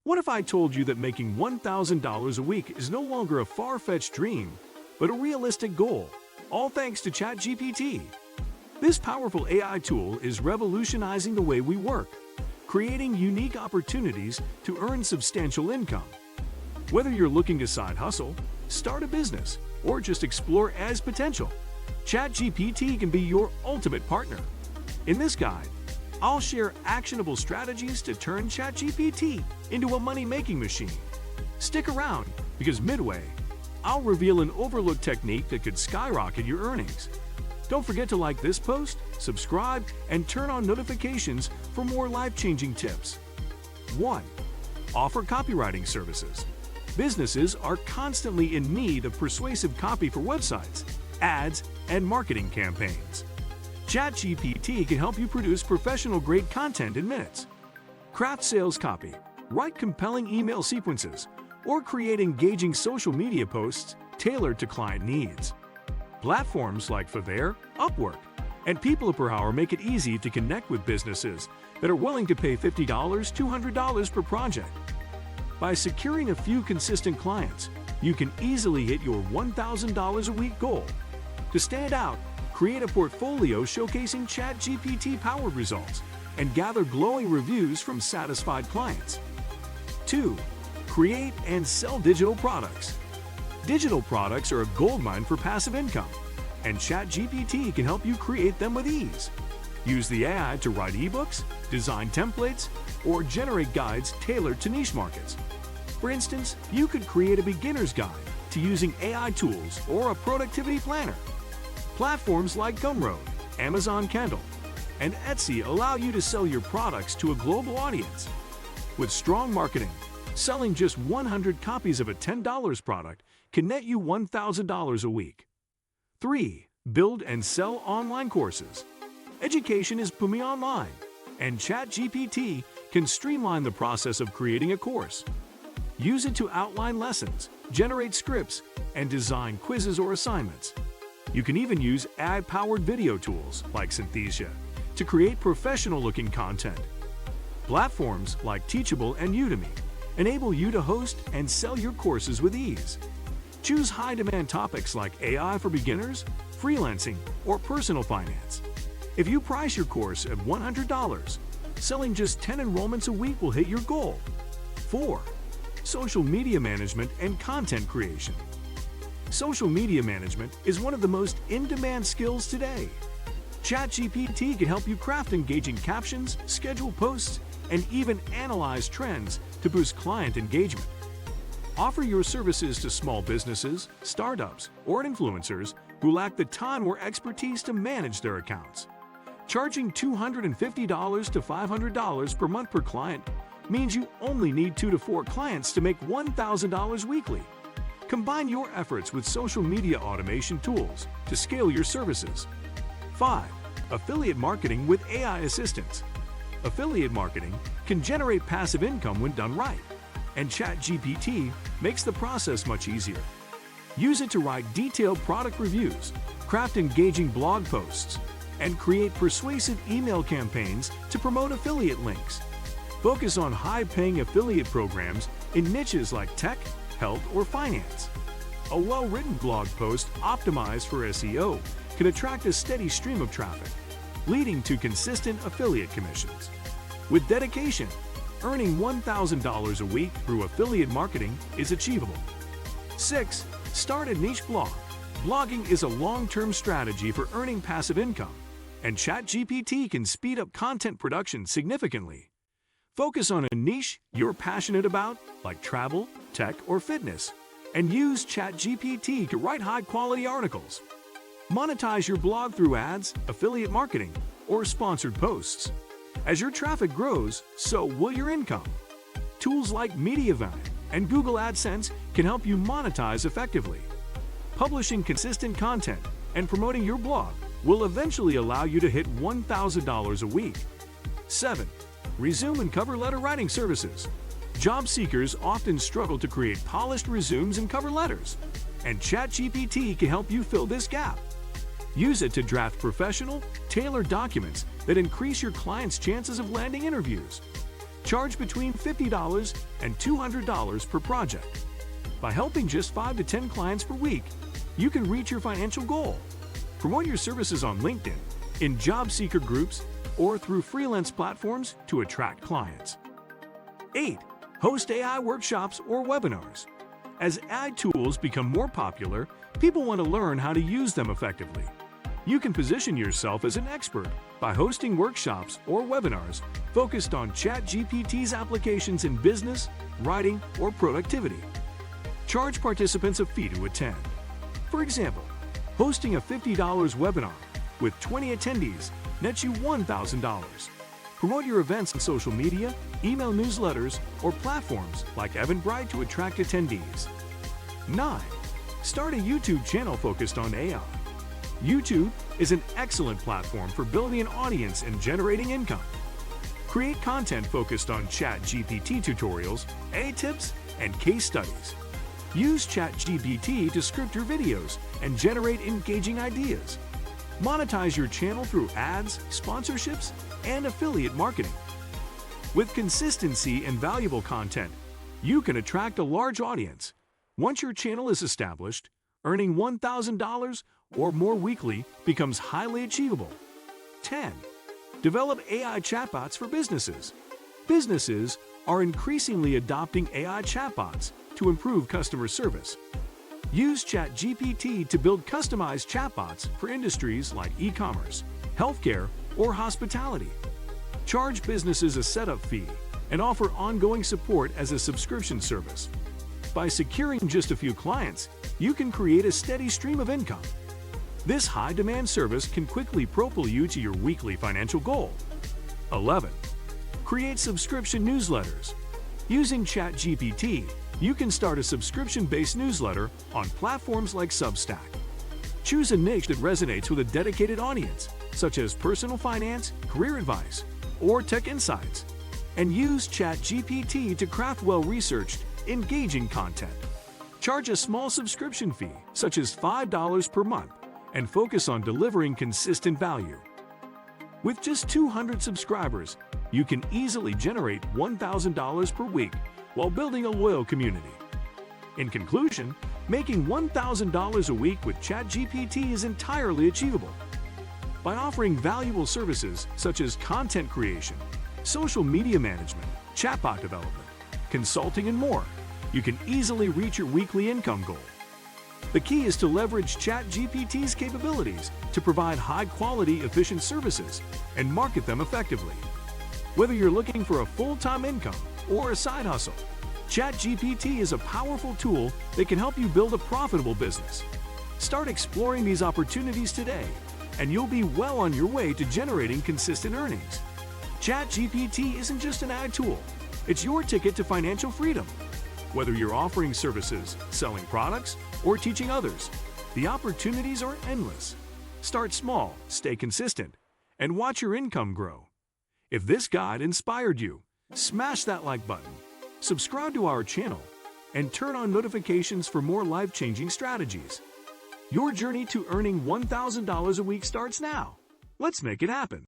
What if I told you that making $1,000 a week is no longer a far-fetched dream, but a realistic goal, all thanks to ChatGPT? This powerful AI tool is revolutionizing the way we work, creating unique opportunities to earn substantial income. Whether you're looking to side hustle, start a business, or just explore AI's potential, ChatGPT can be your ultimate partner. In this guide, I'll share actionable strategies to turn ChatGPT into a money-making machine. Stick around, because midway, I'll reveal an overlooked technique that could skyrocket your earnings. Don't forget to like this post, subscribe, and turn on notifications for more life-changing tips. 1. Offer copywriting services. Businesses are constantly in need of persuasive copy for websites, ads, and marketing campaigns. ChatGPT can help you produce professional-grade content in minutes. Craft sales copy, write compelling email sequences, or create engaging social media posts tailored to client needs. Platforms like Fiverr, Upwork, and People Per Hour make it easy to connect with businesses that are willing to pay $50, $200 per project. By securing a few consistent clients, you can easily hit your $1,000 a week goal. To stand out, create a portfolio showcasing ChatGPT-powered results and gather glowing reviews from satisfied clients. 2. Create and sell digital products. Digital products are a goldmine for passive income, and ChatGPT can help you create them with ease. Use the AI to write ebooks, design templates, or generate guides tailored to niche markets. For instance, you could create a beginner's guide to using AI tools or a productivity planner. Platforms like Gumroad, Amazon Kindle, and Etsy allow you to sell your products to a global audience. With strong marketing, selling just 100 copies of a $10 product can net you $1,000 a week. 3. Build and sell online courses. Education is booming online, and ChatGPT can streamline the process of creating a course. Use it to outline lessons, generate scripts, and design quizzes or assignments. You can even use AI-powered video tools like Synthesia to create professional-looking content. Platforms like Teachable and Udemy enable you to host and sell your courses with ease. Choose high-demand topics like AI for beginners, freelancing, or personal finance. If you price your course at $100, selling just 10 enrollments a week will hit your goal. 4. Social media management and content creation. Social media management is one of the most in-demand skills today. ChatGPT can help you craft engaging captions, schedule posts, and even analyze trends to boost client engagement. Offer your services to small businesses, startups, or influencers who lack the time or expertise to manage their accounts. Charging $250 to $500 per month per client means you only need 2 to 4 clients to make $1,000 weekly. Combine your efforts with social media automation tools to scale your services. 5. Affiliate marketing with AI assistance. Affiliate marketing can generate passive income when done right, and ChatGPT makes the process much easier. Use it to write detailed product reviews, craft engaging blog posts, and create persuasive email campaigns to promote affiliate links. Focus on high-paying affiliate programs in niches like tech, health, or finance. A well-written blog post optimized for SEO can attract a steady stream of traffic, leading to consistent affiliate commissions. With dedication, earning $1,000 a week through affiliate marketing is achievable. 6. Start a niche blog. Blogging is a long-term strategy for earning passive income, and ChatGPT can speed up content production significantly. Focus on a niche you're passionate about, like travel, tech, or fitness, and use ChatGPT to write high-quality articles. Monetize your blog through ads, affiliate marketing, or sponsored posts. As your traffic grows, so will your income. Tools like Mediavine and Google AdSense can help you monetize effectively. Publishing consistent content and promoting your blog will eventually allow you to hit $1,000 a week. 7. Resume and cover letter writing services. Job seekers often struggle to create polished resumes and cover letters, and ChatGPT can help you fill this gap. Use it to draft professional, tailored documents that increase your client's chances of landing interviews. Charge between $50 and $200 per project. By helping just 5 to 10 clients per week, you can reach your financial goal. Promote your services on LinkedIn, in job seeker groups, or through freelance platforms to attract clients. 8. Host AI workshops or webinars. As AI tools become more popular, people want to learn how to use them effectively. You can position yourself as an expert by hosting workshops or webinars focused on ChatGPT's applications in business, writing, or productivity. Charge participants a fee to attend. For example, hosting a $50 webinar with 20 attendees nets you $1,000. Promote your events on social media, email newsletters, or platforms like Eventbrite to attract attendees. 9. Start a YouTube channel focused on AI. YouTube is an excellent platform for building an audience and generating income. Create content focused on ChatGPT tutorials, AI tips, and case studies. Use ChatGPT to script your videos and generate engaging ideas. Monetize your channel through ads, sponsorships, and affiliate marketing. With consistency and valuable content, you can attract a large audience. Once your channel is established, earning $1,000 or more weekly becomes highly achievable. 10. Develop AI chatbots for businesses. Businesses are increasingly adopting AI chatbots to improve customer service. Use ChatGPT to build customized chatbots for industries like e-commerce, healthcare, or hospitality. Charge businesses a setup fee and offer ongoing support as a subscription service. By securing just a few clients, you can create a steady stream of income. This high-demand service can quickly propel you to your weekly financial goal. 11. Create subscription newsletters. Using ChatGPT, you can start a subscription-based newsletter on platforms like Substack. Choose a niche that resonates with a dedicated audience, such as personal finance, career advice, or tech insights, and use ChatGPT to craft well-researched, engaging content. Charge a small subscription fee, such as $5 per month, and focus on delivering consistent value. With just 200 subscribers, you can easily generate $1,000 per week while building a loyal community. In conclusion, making $1,000 a week with ChatGPT is entirely achievable. By offering valuable services such as content creation, social media management, chatbot development, consulting, and more, you can easily reach your weekly income goal. The key is to leverage ChatGPT's capabilities to provide high-quality, efficient services and market them effectively. Whether you're looking for a full-time income or a side hustle, ChatGPT is a powerful tool that can help you build a profitable business. Start exploring these opportunities today, and you'll be well on your way to generating consistent earnings. ChatGPT isn't just an AI tool, it's your ticket to financial freedom. Whether you're offering services, selling products, or teaching others, the opportunities are endless. Start small, stay consistent, and watch your income grow. If this guide inspired you, smash that like button, subscribe to our channel, and turn on notifications for more life-changing strategies. Your journey to earning $1,000 a week starts now. Let's make it happen.